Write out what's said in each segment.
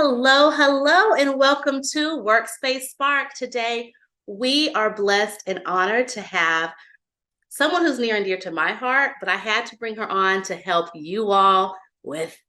Hello, hello, and welcome to Workspace Spark. Today, we are blessed and honored to have someone who's near and dear to my heart, but I had to bring her on to help you all with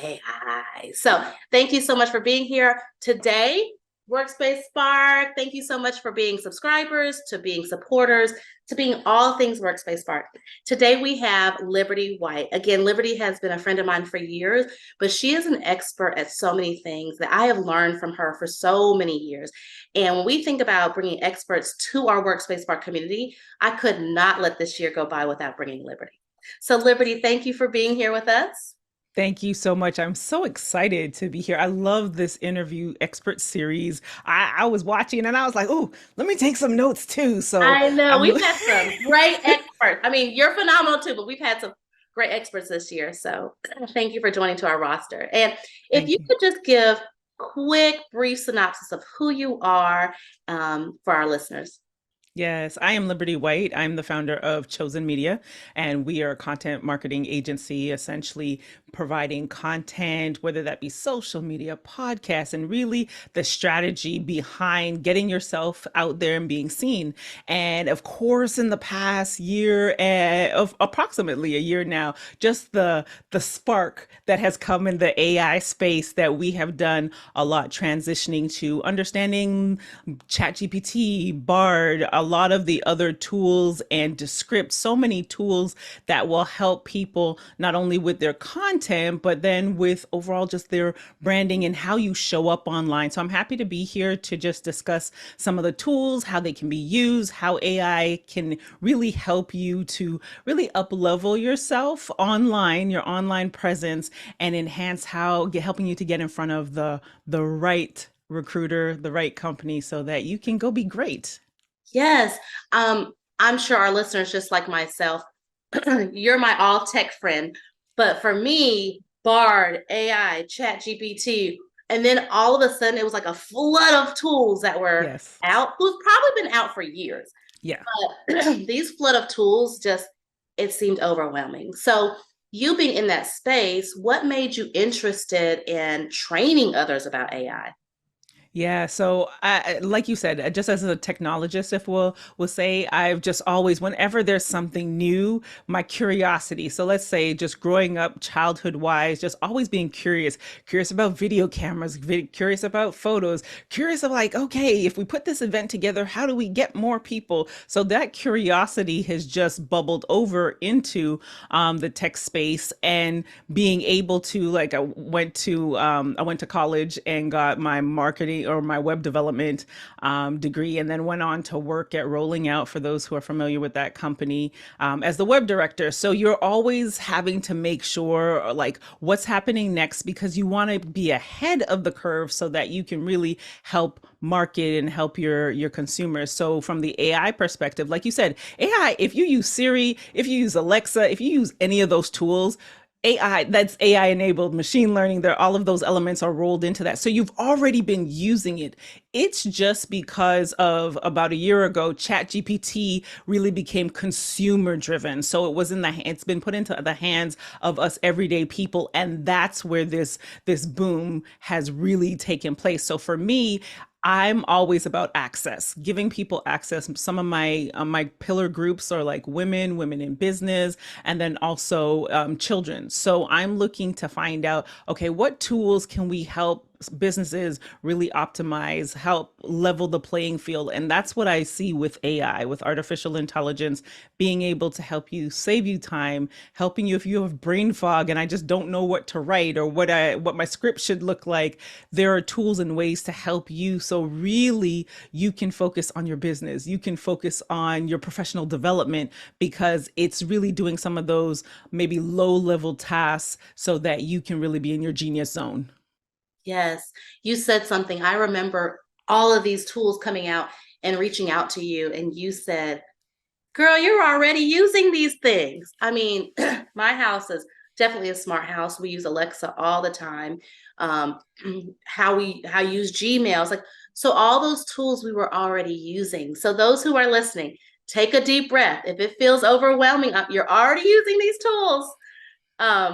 AI. So, thank you so much for being here today, Workspace Spark. Thank you so much for being subscribers, to being supporters, to being all things Workspace Spark. Today we have Liberty White. Again, Liberty has been a friend of mine for years, but she is an expert at so many things that I have learned from her for so many years. And when we think about bringing experts to our Workspace Spark community, I could not let this year go by without bringing Liberty. So, Liberty, thank you for being here with us. Thank you so much. I'm so excited to be here. I love this interview expert series. I was watching and I was like, oh, let me take some notes too. So I know I'm we've had some great experts. I mean, you're phenomenal too, but we've had some great experts this year. So thank you for joining to our roster. And if you thank you. could just give quick, brief synopsis of who you are for our listeners. Yes, I am Liberty White. I'm the founder of Chosen Media, and we are a content marketing agency, essentially providing content, whether that be social media, podcasts, and really the strategy behind getting yourself out there and being seen. And of course, in the past year, of approximately a year now, just the spark that has come in the AI space that we have done a lot, transitioning to understanding ChatGPT, Bard, a lot of the other tools and Descript, so many tools that will help people not only with their content, but then with overall just their branding and how you show up online. So I'm happy to be here to just discuss some of the tools, how they can be used, how AI can really help you to really up level yourself online, your online presence, and enhance how helping you to get in front of the right recruiter, the right company so that you can go be great. Yes, I'm sure our listeners, just like myself, you're my all tech friend. But for me, Bard, AI, Chat GPT, and then all of a sudden it was like a flood of tools that were Yes. out, who's probably been out for years. Yeah. But these flood of tools just, it seemed overwhelming. So you being in that space, what made you interested in training others about AI? Yeah, so like you said, just as a technologist, if we'll say, I've just always, whenever there's something new, my curiosity. So let's say, just growing up, childhood wise, just always being curious, curious about video cameras, curious about photos, curious of like, okay, if we put this event together, how do we get more people? So that curiosity has just bubbled over into the tech space, and being able to like, I went to college and got my marketing or my web development degree, and then went on to work at Rolling Out, for those who are familiar with that company, as the web director. So you're always having to make sure like what's happening next, because you want to be ahead of the curve so that you can really help market and help your consumers. So from the AI perspective, like you said, AI, if you use Siri, if you use Alexa, if you use any of those tools, AI, that's AI enabled machine learning. There, all of those elements are rolled into that. So you've already been using it. It's just because of about a year ago, ChatGPT really became consumer driven. So it's been put into the hands of us everyday people. And that's where this boom has really taken place. So for me, I'm always about access, giving people access. Some of my pillar groups are like women in business, and then also children. So I'm looking to find out, okay, what tools can we help businesses really optimize, help level the playing field. And that's what I see with AI, with artificial intelligence, being able to help you save you time, helping you if you have brain fog and I just don't know what to write or what my script should look like. There are tools and ways to help you, so really you can focus on your business, you can focus on your professional development, because it's really doing some of those maybe low level tasks so that you can really be in your genius zone. Yes, you said something. I remember all of these tools coming out and reaching out to you, and you said, girl, you're already using these things. I mean, my house is definitely a smart house. We use Alexa all the time. Um, how you use Gmails, like so all those tools we were already using. So those who are listening, take a deep breath. If it feels overwhelming, you're already using these tools.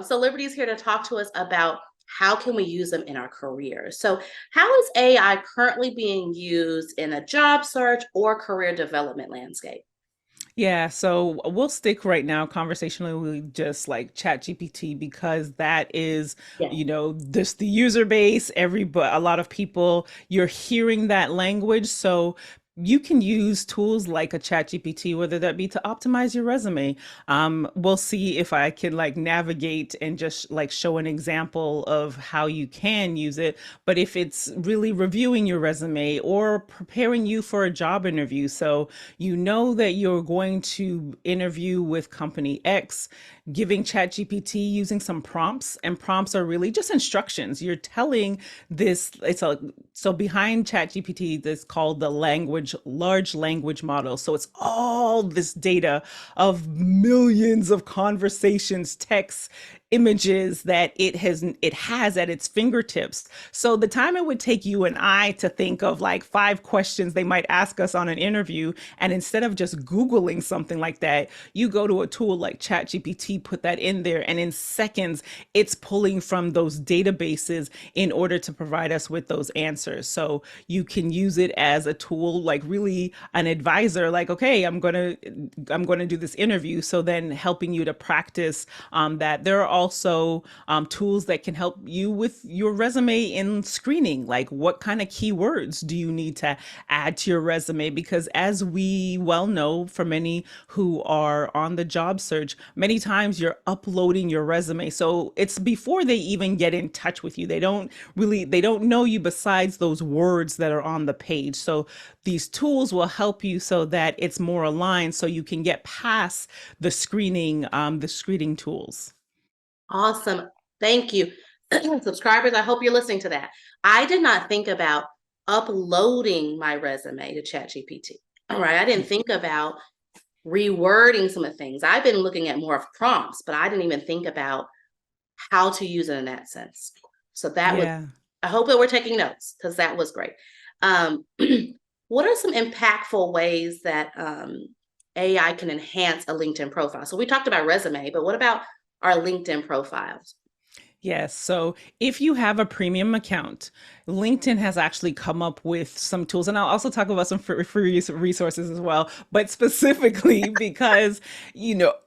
So Liberty is here to talk to us about how can we use them in our careers? So, how is AI currently being used in a job search or career development landscape? Yeah, so we'll stick right now conversationally with just like chat GPT because that is, Yeah. just the user base, but a lot of people, you're hearing that language. So you can use tools like a chat GPT, whether that be to optimize your resume. We'll see if I can like navigate and just like show an example of how you can use it. But if it's really reviewing your resume or preparing you for a job interview, so you know that you're going to interview with company X, giving ChatGPT using some prompts, and prompts are really just instructions. You're telling this, it's a so behind ChatGPT, this called the large language model. So it's all this data of millions of conversations, texts, images that it has at its fingertips. So the time it would take you and I to think of like 5 questions they might ask us on an interview, and instead of just Googling something like that, you go to a tool like ChatGPT, put that in there, and in seconds, it's pulling from those databases in order to provide us with those answers. So you can use it as a tool, like really an advisor, like, okay, I'm gonna do this interview. So then helping you to practice that. There are also tools that can help you with your resume in screening, like what kind of keywords do you need to add to your resume? Because as we well know, for many who are on the job search, many times you're uploading your resume. So it's before they even get in touch with you. They don't know you besides those words that are on the page. So these tools will help you so that it's more aligned so you can get past the screening tools. Awesome. Thank you. Subscribers, I hope you're listening to that. I did not think about uploading my resume to ChatGPT. All right. I didn't think about rewording some of the things. I've been looking at more of prompts, but I didn't even think about how to use it in that sense. So that was, Yeah. I hope that we're taking notes because that was great. Um, what are some impactful ways that AI can enhance a LinkedIn profile? So we talked about resume, but what about our LinkedIn profiles? Yes. So if you have a premium account, LinkedIn has actually come up with some tools, and I'll also talk about some free resources as well. But specifically because,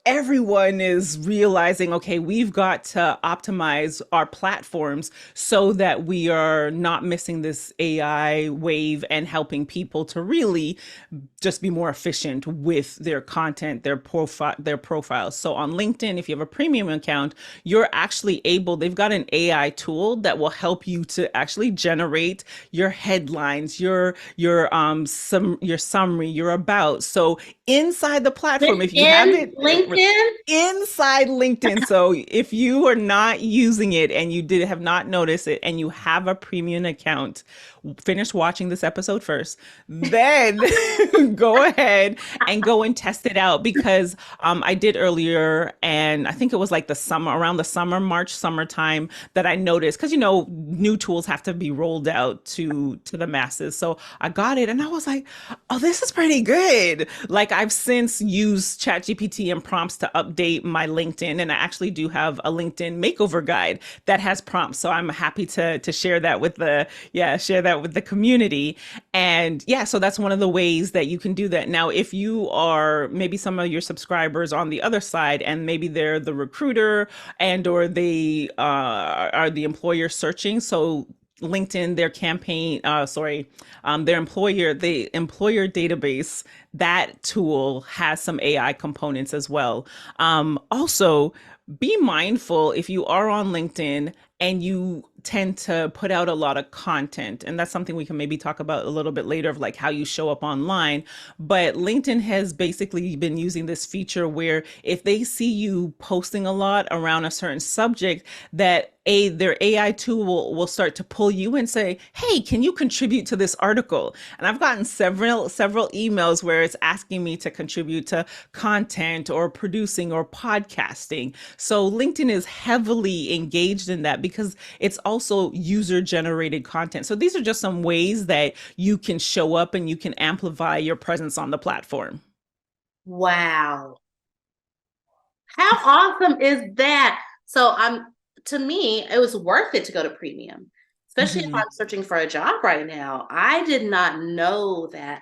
everyone is realizing, okay, we've got to optimize our platforms so that we are not missing this AI wave and helping people to really just be more efficient with their content, their profiles. So on LinkedIn, if you have a premium account, you're actually able, they've got an AI tool that will help you to actually generate your headlines, your summary, your about. So inside the platform, if you have Within it LinkedIn? inside LinkedIn. So if you are not using it and you did have not noticed it and you have a premium account, finish watching this episode first, then go ahead and go and test it out because I did earlier, and I think it was like around the summer, March, summertime, that I noticed because new tools have to be rolled out to the masses. So I got it and I was like, oh, this is pretty good. Like I've since used ChatGPT and prompts to update my LinkedIn, and I actually do have a LinkedIn makeover guide that has prompts. So I'm happy to share that with the community. And yeah, so that's one of the ways that you can do that. Now, if you are maybe some of your subscribers on the other side, and maybe they're the recruiter or they are the employer searching, so LinkedIn, the employer database, that tool has some AI components as well. Also, be mindful if you are on LinkedIn and you tend to put out a lot of content, and that's something we can maybe talk about a little bit later of like how you show up online. But LinkedIn has basically been using this feature where if they see you posting a lot around a certain subject, that their AI tool will start to pull you and say, hey, can you contribute to this article? And I've gotten several emails where it's asking me to contribute to content or producing or podcasting. So LinkedIn is heavily engaged in that because it's also user generated content. So these are just some ways that you can show up and you can amplify your presence on the platform. Wow. How awesome is that? So I'm to me, it was worth it to go to premium, especially if Hmm. I'm searching for a job right now. I did not know that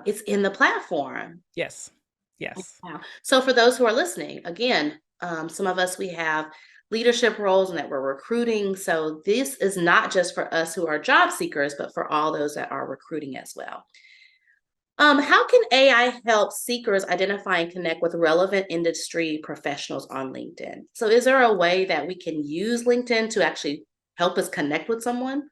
it's in the platform. Yes. Yes. Wow. So for those who are listening, again, some of us we have leadership roles and that we're recruiting. So this is not just for us who are job seekers, but for all those that are recruiting as well. How can AI help seekers identify and connect with relevant industry professionals on LinkedIn? So is there a way that we can use LinkedIn to actually help us connect with someone?